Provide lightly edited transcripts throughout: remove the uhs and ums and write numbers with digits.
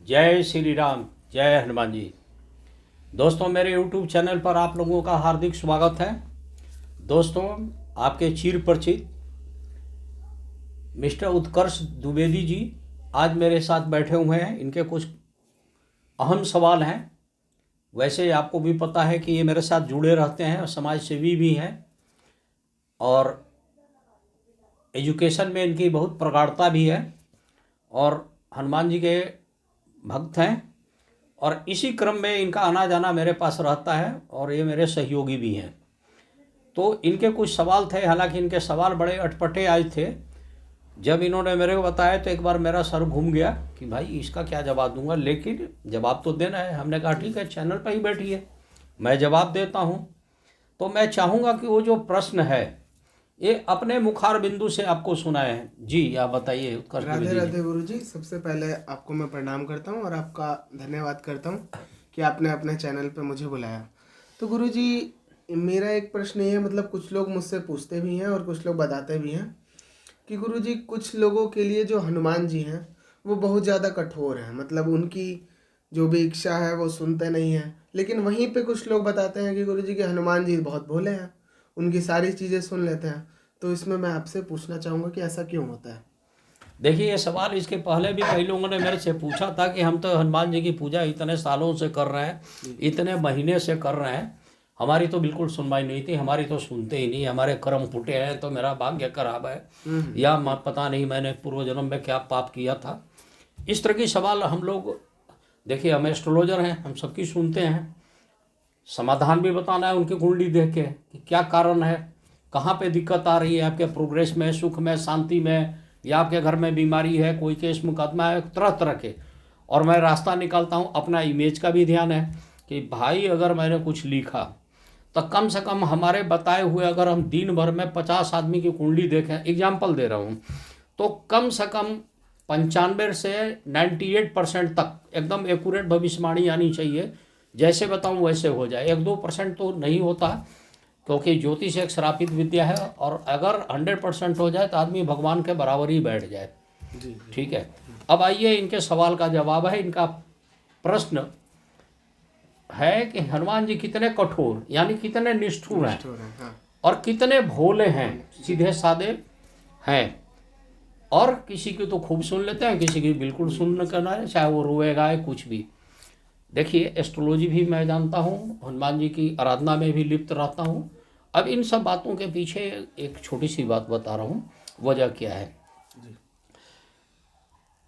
जय श्री राम, जय हनुमान जी। दोस्तों, मेरे YouTube चैनल पर आप लोगों का हार्दिक स्वागत है। दोस्तों, आपके चिर परिचित मिस्टर उत्कर्ष द्विवेदी जी आज मेरे साथ बैठे हुए हैं। इनके कुछ अहम सवाल हैं। वैसे आपको भी पता है कि ये मेरे साथ जुड़े रहते हैं और समाज सेवी भी हैं और एजुकेशन में इनकी बहुत प्रगाढ़ता भी है और हनुमान जी के भक्त हैं। और इसी क्रम में इनका आना जाना मेरे पास रहता है और ये मेरे सहयोगी भी हैं। तो इनके कुछ सवाल थे, हालांकि इनके सवाल बड़े अटपटे आए थे। जब इन्होंने मेरे को बताया तो एक बार मेरा सर घूम गया कि भाई इसका क्या जवाब दूंगा, लेकिन जवाब तो देना है। हमने कहा ठीक है, चैनल पर ही बैठिए, मैं जवाब देता हूँ। तो मैं चाहूँगा कि वो जो प्रश्न है ये अपने मुखार बिंदु से आपको सुनाए हैं। जी, आप बताइए उत्कर्ष राधे द्विवेदी जी। राधे गुरु जी। सबसे पहले आपको मैं प्रणाम करता हूँ और आपका धन्यवाद करता हूँ कि आपने अपने चैनल पे मुझे बुलाया। तो गुरु जी, मेरा एक प्रश्न ये है, मतलब कुछ लोग मुझसे पूछते भी हैं और कुछ लोग बताते भी हैं कि गुरु जी, कुछ लोगों के लिए जो हनुमान जी हैं वो बहुत ज़्यादा कठोर हैं। मतलब उनकी जो भी इच्छा है वो सुनते नहीं हैं। लेकिन वहीं पे कुछ लोग बताते हैं कि गुरु जी के हनुमान जी बहुत भोले हैं, उनकी सारी चीज़ें सुन लेते हैं। तो इसमें मैं आपसे पूछना चाहूँगा कि ऐसा क्यों होता है। देखिए, ये सवाल इसके पहले भी कई लोगों ने मेरे से पूछा था कि हम तो हनुमान जी की पूजा इतने सालों से कर रहे हैं, इतने महीने से कर रहे हैं, हमारी तो बिल्कुल सुनवाई नहीं थी, हमारी तो सुनते ही नहीं, हमारे कर्म फूटे हैं, तो मेरा भाग्य खराब है या पता नहीं मैंने पूर्व जन्म में क्या पाप किया था। इस तरह की सवाल हम लोग, देखिए हम एस्ट्रोलॉजर हैं, हम सबकी सुनते हैं। समाधान भी बताना है उनकी कुंडली देख के कि क्या कारण है, कहाँ पे दिक्कत आ रही है, आपके प्रोग्रेस में, सुख में, शांति में, या आपके घर में बीमारी है, कोई केस मुकदमा है, तरह तरह के। और मैं रास्ता निकालता हूँ। अपना इमेज का भी ध्यान है कि भाई अगर मैंने कुछ लिखा तो कम से कम हमारे बताए हुए, अगर हम दिन भर में 50 आदमी की कुंडली देखें, एग्जाम्पल दे रहा हूँ, तो कम से कम 95 से 98% तक एकदम एक्यूरेट भविष्यवाणी आनी चाहिए। जैसे बताऊं वैसे हो जाए। 1-2% तो नहीं होता, क्योंकि ज्योतिष एक श्रापित विद्या है। और अगर 100% हो जाए तो आदमी भगवान के बराबर ही बैठ जाए। जी। ठीक है, अब आइए इनके सवाल का जवाब है। इनका प्रश्न है कि हनुमान जी कितने कठोर यानी कितने निष्ठुर हैं हाँ। और कितने भोले हैं, सीधे साधे हैं। और किसी की तो खूब सुन लेते हैं, किसी की बिल्कुल सुन करना है, चाहे वो रोएगा है कुछ भी। देखिए, एस्ट्रोलॉजी भी मैं जानता हूँ, हनुमान जी की आराधना में भी लिप्त रहता हूँ। अब इन सब बातों के पीछे एक छोटी सी बात बता रहा हूँ, वजह क्या है।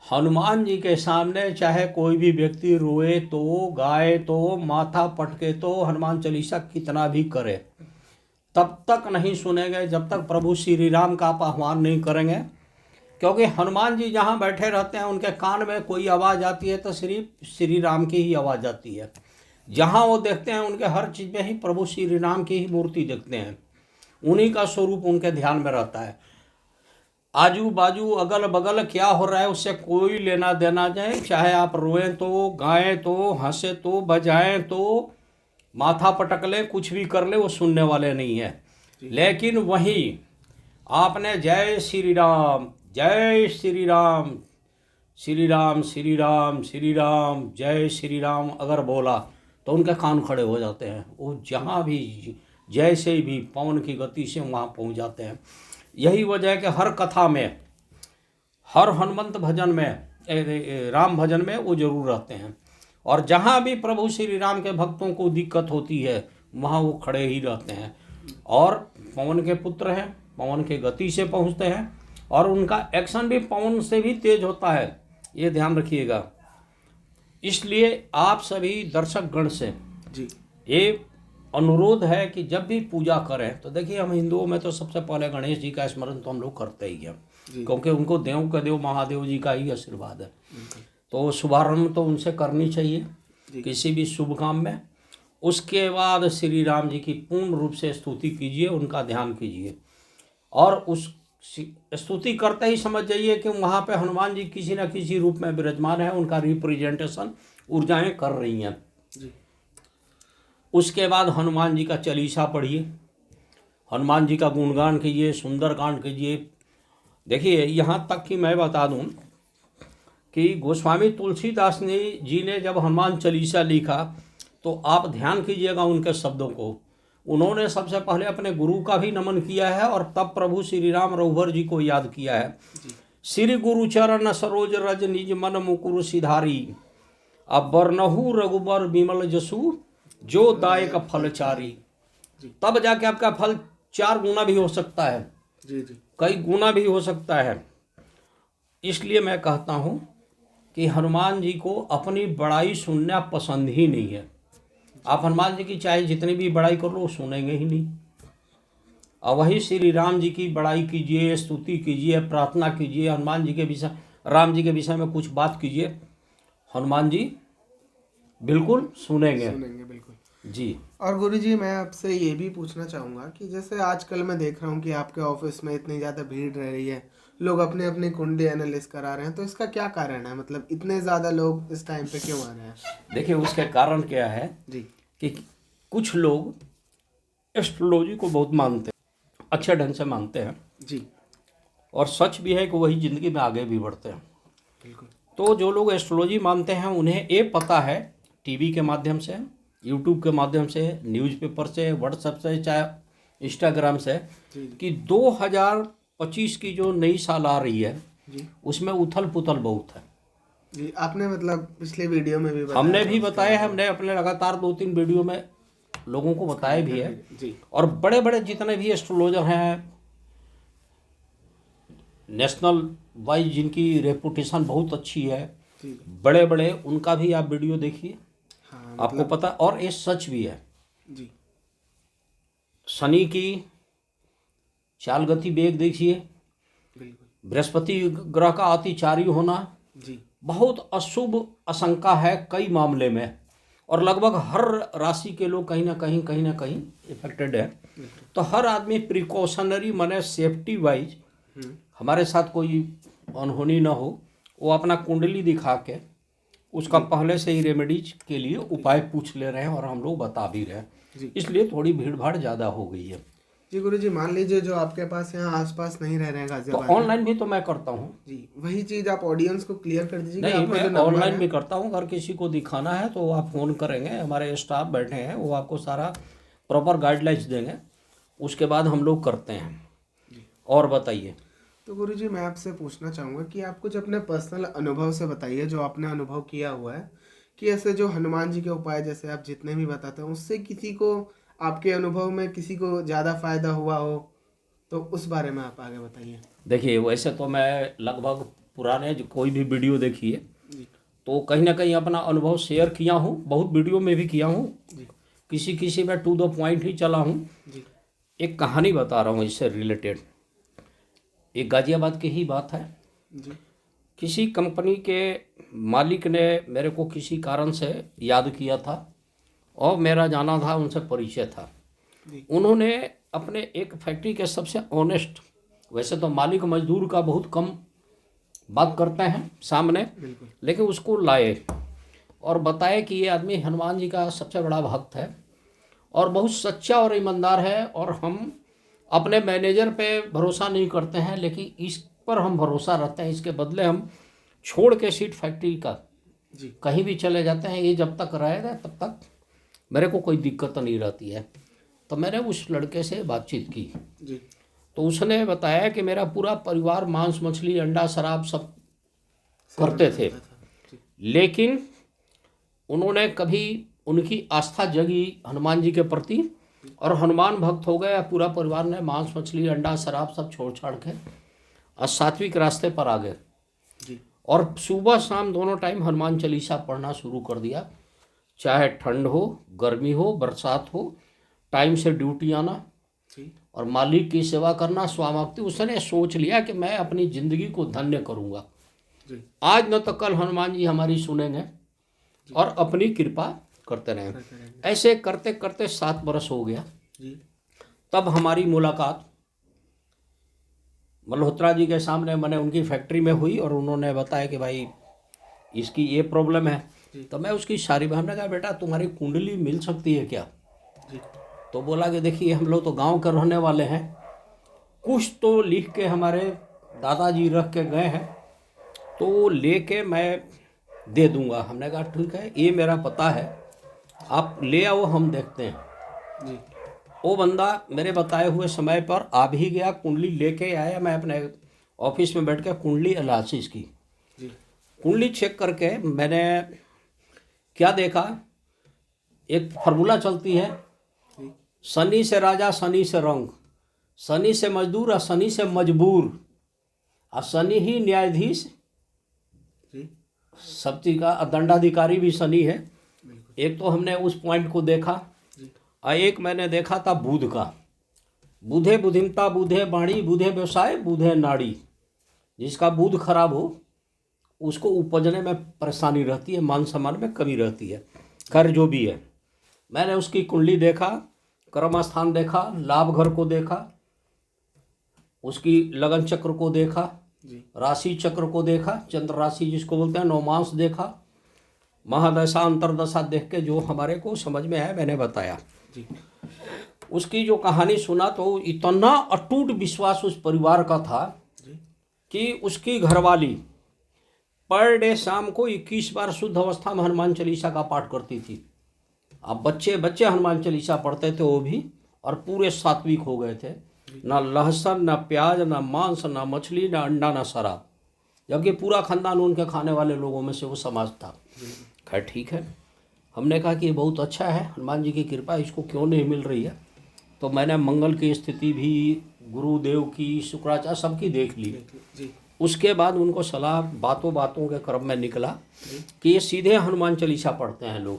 हनुमान जी के सामने चाहे कोई भी व्यक्ति रोए तो, गाए तो, माथा पटके तो, हनुमान चालीसा कितना भी करे, तब तक नहीं सुनेंगे जब तक प्रभु श्री राम का आप आह्वान नहीं करेंगे। क्योंकि हनुमान जी जहाँ बैठे रहते हैं उनके कान में कोई आवाज़ आती है तो सिर्फ श्री राम की ही आवाज़ आती है। जहाँ वो देखते हैं उनके हर चीज़ में ही प्रभु श्री राम की ही मूर्ति देखते हैं, उन्हीं का स्वरूप उनके ध्यान में रहता है। आजू बाजू अगल बगल क्या हो रहा है उससे कोई लेना देना जाए, चाहे आप रोएं तो, गाएं तो, हंसे तो, बजाएं तो, माथा पटक लें, कुछ भी कर ले, वो सुनने वाले नहीं है। लेकिन वहीं आपने जय श्री राम, जय श्री राम, श्री राम श्री राम श्री राम, जय श्री राम अगर बोला तो उनके कान खड़े हो जाते हैं। वो जहाँ भी जैसे भी पवन की गति से वहाँ पहुँच जाते हैं। यही वजह है कि हर कथा में, हर हनुमंत भजन में, राम भजन में वो जरूर रहते हैं। और जहाँ भी प्रभु श्री राम के भक्तों को दिक्कत होती है वहाँ वो खड़े ही रहते हैं। और पवन के पुत्र हैं, पवन के गति से पहुँचते हैं और उनका एक्शन भी पवन से भी तेज होता है, ये ध्यान रखिएगा। इसलिए आप सभी दर्शक गण से जी ये अनुरोध है कि जब भी पूजा करें तो देखिए, हम हिंदुओं में तो सबसे पहले गणेश जी का स्मरण तो हम लोग करते ही हैं, क्योंकि उनको देव का देव महादेव जी का ही आशीर्वाद है। तो शुभारंभ तो उनसे करनी चाहिए किसी भी शुभ काम में। उसके बाद श्री राम जी की पूर्ण रूप से स्तुति कीजिए, उनका ध्यान कीजिए। और उस स्तुति करते ही समझ जाइए कि वहाँ पे हनुमान जी किसी न किसी रूप में विराजमान है, उनका रिप्रेजेंटेशन ऊर्जाएं कर रही हैं। उसके बाद हनुमान जी का चालीसा पढ़िए, हनुमान जी का गुणगान कीजिए, सुंदरकांड कीजिए। देखिए, यहाँ तक कि मैं बता दूं कि गोस्वामी तुलसीदास जी ने जब हनुमान चालीसा लिखा तो आप ध्यान कीजिएगा उनके शब्दों को। उन्होंने सबसे पहले अपने गुरु का भी नमन किया है और तब प्रभु श्री राम रघुवर जी को याद किया है। श्री गुरु चरण सरोज रज निज मन मुकुर सिधारी, अब बरनहु रघुबर विमल जसु जो दायक फलचारी। तब जाके आपका फल 4 गुना भी हो सकता है, जी जी कई गुना भी हो सकता है। इसलिए मैं कहता हूँ कि हनुमान जी को अपनी बड़ाई सुनना पसंद ही नहीं है। आप हनुमान जी की चाहे जितनी भी बड़ाई कर लो सुनेंगे ही नहीं। और वही श्री राम जी की बड़ाई कीजिए, स्तुति कीजिए, प्रार्थना कीजिए, हनुमान जी के विषय, राम जी के विषय में कुछ बात कीजिए, हनुमान जी बिल्कुल सुनेंगे बिल्कुल जी। और गुरुजी मैं आपसे ये भी पूछना चाहूँगा कि जैसे आजकल मैं देख रहा हूँ कि आपके ऑफिस में इतनी ज़्यादा भीड़ रह रही है, लोग अपने अपनी कुंडली एनालिस करा रहे हैं, तो इसका क्या कारण है? मतलब इतने ज़्यादा लोग इस टाइम पे क्यों आ रहे हैं? देखिए उसके कारण क्या है जी कि कुछ लोग एस्ट्रोलॉजी को बहुत मानते हैं, अच्छे ढंग से मानते हैं जी और सच भी है कि वही ज़िंदगी में आगे भी बढ़ते हैं। बिल्कुल। तो जो लोग एस्ट्रोलॉजी मानते हैं उन्हें ये पता है टीवी के माध्यम से, यूट्यूब के माध्यम से, न्यूज़पेपर से, व्हाट्सएप से, चाहे इंस्टाग्राम से, कि 2025 की जो नई साल आ रही है जी उसमें उथल पुथल बहुत है। जी आपने मतलब पिछले वीडियो में भी बताया हमने था भी उसके बताया है, बारे में। हमने अपने लगातार 2-3 वीडियो में लोगों को बताया भी है। जी और बड़े बड़े जितने भी एस्ट्रोलॉजर हैं, नेशनल वाइज जिनकी रेपुटेशन बहुत अच्छी है, जी बड़े बड़े, उनका भी आप वीडियो देखिए, हाँ आपको पता। और ये सच भी है। जी शनि की चाल गति वेग देखिए, बिल्कुल बृहस्पति ग्रह का अतिचारी होना जी बहुत अशुभ आशंका है कई मामले में, और लगभग हर राशि के लोग कहीं ना कहीं इफेक्टेड है। तो हर आदमी प्रिकॉशनरी माने सेफ्टी वाइज, हमारे साथ कोई अनहोनी ना हो, वो अपना कुंडली दिखा के उसका पहले से ही रेमेडीज के लिए उपाय पूछ ले रहे हैं और हम लोग बता भी रहे जी। हैं। इसलिए थोड़ी भीड़ भाड़ ज़्यादा हो गई है। जी गुरुजी मान लीजिए जो आपके पास यहाँ आसपास नहीं रह रहे हैं तो गाजियाबाद में, ऑनलाइन भी तो मैं करता हूँ। जी वही चीज़ आप ऑडियंस को क्लियर कर दीजिए कि नहीं, आपका जो मैं नंबर ऑनलाइन है। भी करता हूँ। अगर किसी को दिखाना है तो आप फ़ोन करेंगे, हमारे स्टाफ बैठे हैं, वो आपको सारा प्रॉपर गाइडलाइंस देंगे, उसके बाद हम लोग करते हैं। और बताइए। तो गुरुजी मैं आपसे पूछना चाहूँगा कि आप कुछ अपने पर्सनल अनुभव से बताइए, जो आपने अनुभव किया हुआ है, कि ऐसे जो हनुमान जी के उपाय जैसे आप जितने भी बताते हैं उससे किसी को, आपके अनुभव में किसी को ज़्यादा फायदा हुआ हो, तो उस बारे में आप आगे बताइए। देखिए वैसे तो मैं लगभग पुराने जो कोई भी वीडियो देखिए जी तो कहीं ना कहीं अपना अनुभव शेयर किया हूँ, बहुत वीडियो में भी किया हूँ, जी किसी में टू द पॉइंट ही चला हूँ। जी एक कहानी बता रहा हूँ इससे रिलेटेड, एक गाजियाबाद की ही बात है। जी किसी कंपनी के मालिक ने मेरे को किसी कारण से याद किया था और मेरा जाना था, उनसे परिचय था। जी उन्होंने अपने एक फैक्ट्री के सबसे ऑनेस्ट, वैसे तो मालिक मजदूर का बहुत कम बात करते हैं सामने, बिल्कुल लेकिन उसको लाए और बताए कि ये आदमी हनुमान जी का सबसे बड़ा भक्त है और बहुत सच्चा और ईमानदार है, और हम अपने मैनेजर पे भरोसा नहीं करते हैं लेकिन इस पर हम भरोसा रखते हैं। इसके बदले हम छोड़ के सीट फैक्ट्री का जी कहीं भी चले जाते हैं, ये जब तक रहेगा तब तक मेरे को कोई दिक्कत नहीं रहती है। तो मैंने उस लड़के से बातचीत की जी तो उसने बताया कि मेरा पूरा परिवार मांस मछली अंडा शराब सब करते थे, लेकिन उन्होंने कभी, उनकी आस्था जगी हनुमान जी के प्रति और हनुमान भक्त हो गए। पूरा परिवार ने मांस मछली अंडा शराब सब छोड़ छाड़ के और सात्विक रास्ते पर आ गए जी और सुबह शाम दोनों टाइम हनुमान चालीसा पढ़ना शुरू कर दिया। चाहे ठंड हो, गर्मी हो, बरसात हो, टाइम से ड्यूटी आना जी और मालिक की सेवा करना, स्वाभक्ति। उसने सोच लिया कि मैं अपनी ज़िंदगी को धन्य करूँगा। जी आज न तो कल हनुमान जी हमारी सुनेंगे और अपनी कृपा करते रहें। ऐसे करते करते 7 बरस हो गया। जी तब हमारी मुलाकात मल्होत्रा जी के सामने, मैंने उनकी फैक्ट्री में हुई और उन्होंने बताया कि भाई इसकी ये प्रॉब्लम है। तो मैं उसकी सारी, हमने कहा बेटा तुम्हारी कुंडली मिल सकती है क्या? जी तो बोला कि देखिए हम लोग तो गांव के रहने वाले हैं, कुछ तो लिख के हमारे दादाजी रख के गए हैं, तो लेके मैं दे दूंगा। हमने कहा ठीक है, ये मेरा पता है, आप ले आओ, हम देखते हैं। जी वो बंदा मेरे बताए हुए समय पर आ भी गया, कुंडली लेके आया। मैं अपने ऑफिस में बैठ के कुंडली एनालिसिस की। जी कुंडली चेक करके मैंने क्या देखा, एक फार्मूला चलती है, जी शनि से राजा, शनि से रंग, शनि से मजदूर और शनि से मजबूर, और शनि ही न्यायाधीश जी सब चीज का, दंडाधिकारी भी शनि है। बिल्कुल एक तो हमने उस पॉइंट को देखा, जी और एक मैंने देखा था बुध का। बुधे बुद्धिमता, बुधे वाणी, बुधे व्यवसाय, बुधे नाड़ी। जिसका बुध खराब हो उसको उपजने में परेशानी रहती है, मान सम्मान में कमी रहती है। खैर जो भी है, मैंने उसकी कुंडली देखा, कर्म स्थान देखा, लाभ घर को देखा, उसकी लगन चक्र को देखा, जी राशि चक्र को देखा, चंद्र राशि जिसको बोलते हैं, नौमांस देखा, महादशा अंतरदशा देख के जो हमारे को समझ में आया मैंने बताया। जी उसकी जो कहानी सुना तो इतना अटूट विश्वास उस परिवार का था जी कि उसकी घरवाली पर डे शाम को 21 बार शुद्ध अवस्था में हनुमान चालीसा का पाठ करती थी। अब बच्चे बच्चे हनुमान चालीसा पढ़ते थे वो भी, और पूरे सात्विक हो गए थे। ना लहसुन, ना प्याज, ना मांस, ना मछली, ना अंडा, ना शराब, जबकि पूरा खानदान उनके खाने वाले लोगों में से वो समाज था। खैर ठीक है, हमने कहा कि ये बहुत अच्छा है, हनुमान जी की कृपा इसको क्यों नहीं मिल रही है। तो मैंने मंगल की स्थिति भी, गुरुदेव की, शुक्राचार्य सबकी देख ली। जी उसके बाद उनको सलाह बातों बातों के क्रम में निकला कि ये सीधे हनुमान चालीसा पढ़ते हैं लोग।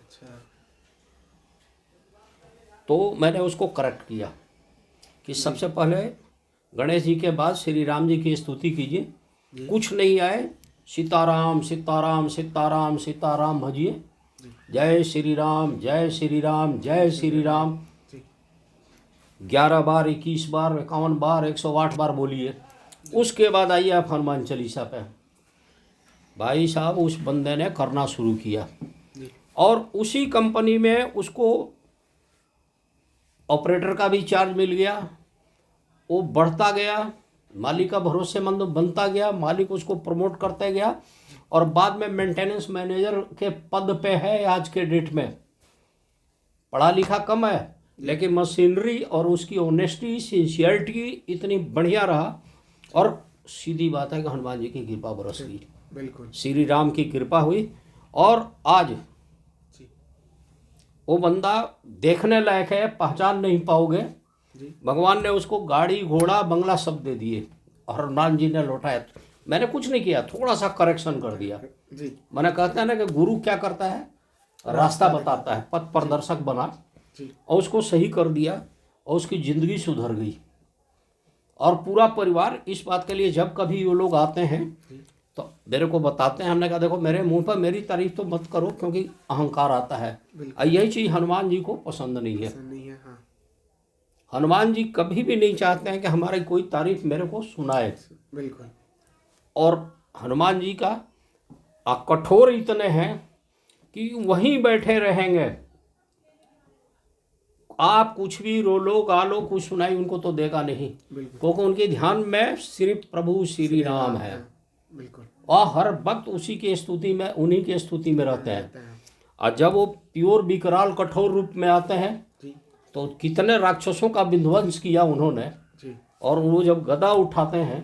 अच्छा तो मैंने उसको करेक्ट किया कि सबसे पहले गणेश जी के बाद श्री राम जी की स्तुति कीजिए, कुछ नहीं आए, सीताराम सीताराम सीताराम सीताराम भजिए, जय श्री राम जय श्री राम जय श्री राम, जी 11 बार, 21 बार, 51 बार, 108 बार बोलिए। उसके बाद आइए आप हनुमान चालीसा पे। भाई साहब उस बंदे ने करना शुरू किया, जी और उसी कंपनी में उसको ऑपरेटर का भी चार्ज मिल गया। वो बढ़ता गया, मालिक का भरोसेमंद बनता गया, मालिक उसको प्रमोट करते गया, और बाद में मेंटेनेंस मैनेजर के पद पे है आज के डेट में। पढ़ा लिखा कम है, लेकिन मशीनरी और उसकी ऑनेस्टी, सिंसियरिटी इतनी बढ़िया रहा, और सीधी बात है कि हनुमान जी की कृपा बरस गई, बिल्कुल श्री राम की कृपा हुई, और आज जी वो बंदा देखने लायक है, पहचान नहीं पाओगे। जी भगवान ने उसको गाड़ी घोड़ा बंगला सब दे दिए, और हनुमान जी ने लौटाया। मैंने कुछ नहीं किया, थोड़ा सा करेक्शन कर दिया। जी मैंने कहता है ना कि गुरु क्या करता है, रास्ता बताता है, पथ प्रदर्शक बना, जी और उसको सही कर दिया, और उसकी ज़िंदगी सुधर गई। और पूरा परिवार इस बात के लिए जब कभी वो लोग आते हैं तो मेरे को बताते हैं। हमने कहा देखो मेरे मुंह पर मेरी तारीफ तो मत करो, क्योंकि अहंकार आता है, और यही चीज़ हनुमान जी को पसंद नहीं है। ऐसा नहीं है। हाँ हनुमान जी कभी भी नहीं चाहते हैं कि हमारी कोई तारीफ मेरे को सुनाए। बिल्कुल और हनुमान जी का कठोर इतने हैं कि वहीं बैठे रहेंगे, आप कुछ भी रो लो गा लो, कुछ सुनाई उनको तो देगा नहीं, बिल्कुल क्योंकि उनके ध्यान में सिर्फ प्रभु श्री राम है, बिल्कुल और हर वक्त उसी की स्तुति में, उन्हीं की स्तुति में रहते हैं। रहता है। और जब वो प्योर विकराल कठोर रूप में आते हैं जी तो कितने राक्षसों का विध्वंस किया उन्होंने, जी और वो जब गदा उठाते हैं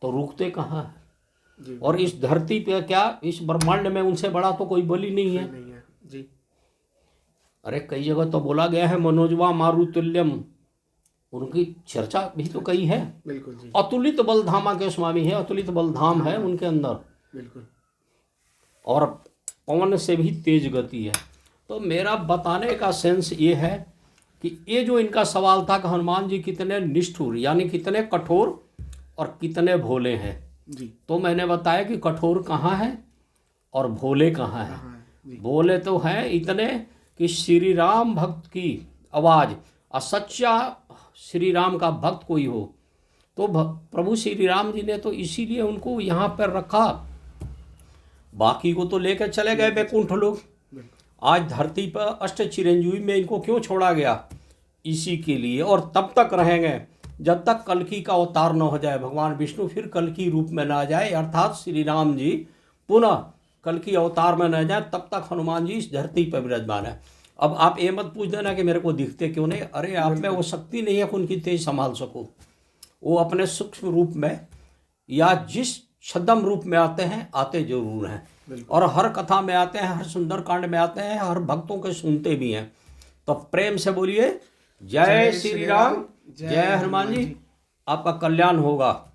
तो रुकते कहाँ हैं। जी और इस धरती पे क्या, इस ब्रह्मांड में उनसे बड़ा तो कोई बलि नहीं है। नहीं है। जी अरे कई जगह तो बोला गया है मनोजवा मारुतुल्यम, उनकी चर्चा भी तो कई है। बिल्कुल जी अतुलित बलधामा के स्वामी है, अतुलित बलधाम है उनके अंदर, बिल्कुल और पवन से भी तेज गति है। तो मेरा बताने का सेंस ये है कि ये जो इनका सवाल था कि हनुमान जी कितने निष्ठुर, यानी कितने कठोर और कितने भोले हैं, जी तो मैंने बताया कि कठोर कहाँ है और भोले कहाँ है। हाँ जी भोले तो हैं इतने कि श्री राम भक्त की आवाज़, और सच्चा श्री राम का भक्त कोई हो तो प्रभु श्री राम जी ने तो इसीलिए उनको यहाँ पर रखा। बाकी को तो लेकर चले गए बैकुंठ लोग। आज धरती पर अष्ट चिरंजीवी में इनको क्यों छोड़ा गया, इसी के लिए, और तब तक रहेंगे जब तक कल्कि का अवतार न हो जाए, भगवान विष्णु फिर कल्कि रूप में ना जाए, अर्थात श्री राम जी पुनः कल्कि अवतार में न जाए, तब तक हनुमान जी इस धरती पर विराजमान है। अब आप ये मत पूछ देना कि मेरे को दिखते क्यों नहीं, अरे आप में वो शक्ति नहीं है कि उनकी तेज संभाल सको। वो अपने सूक्ष्म रूप में या जिस छद्म रूप में आते हैं, आते जरूर हैं, और हर कथा में आते हैं, हर सुंदर कांड में आते हैं, हर भक्तों के सुनते भी हैं। तो प्रेम से बोलिए जय श्री राम, जय हनुमान जी। आपका कल्याण होगा।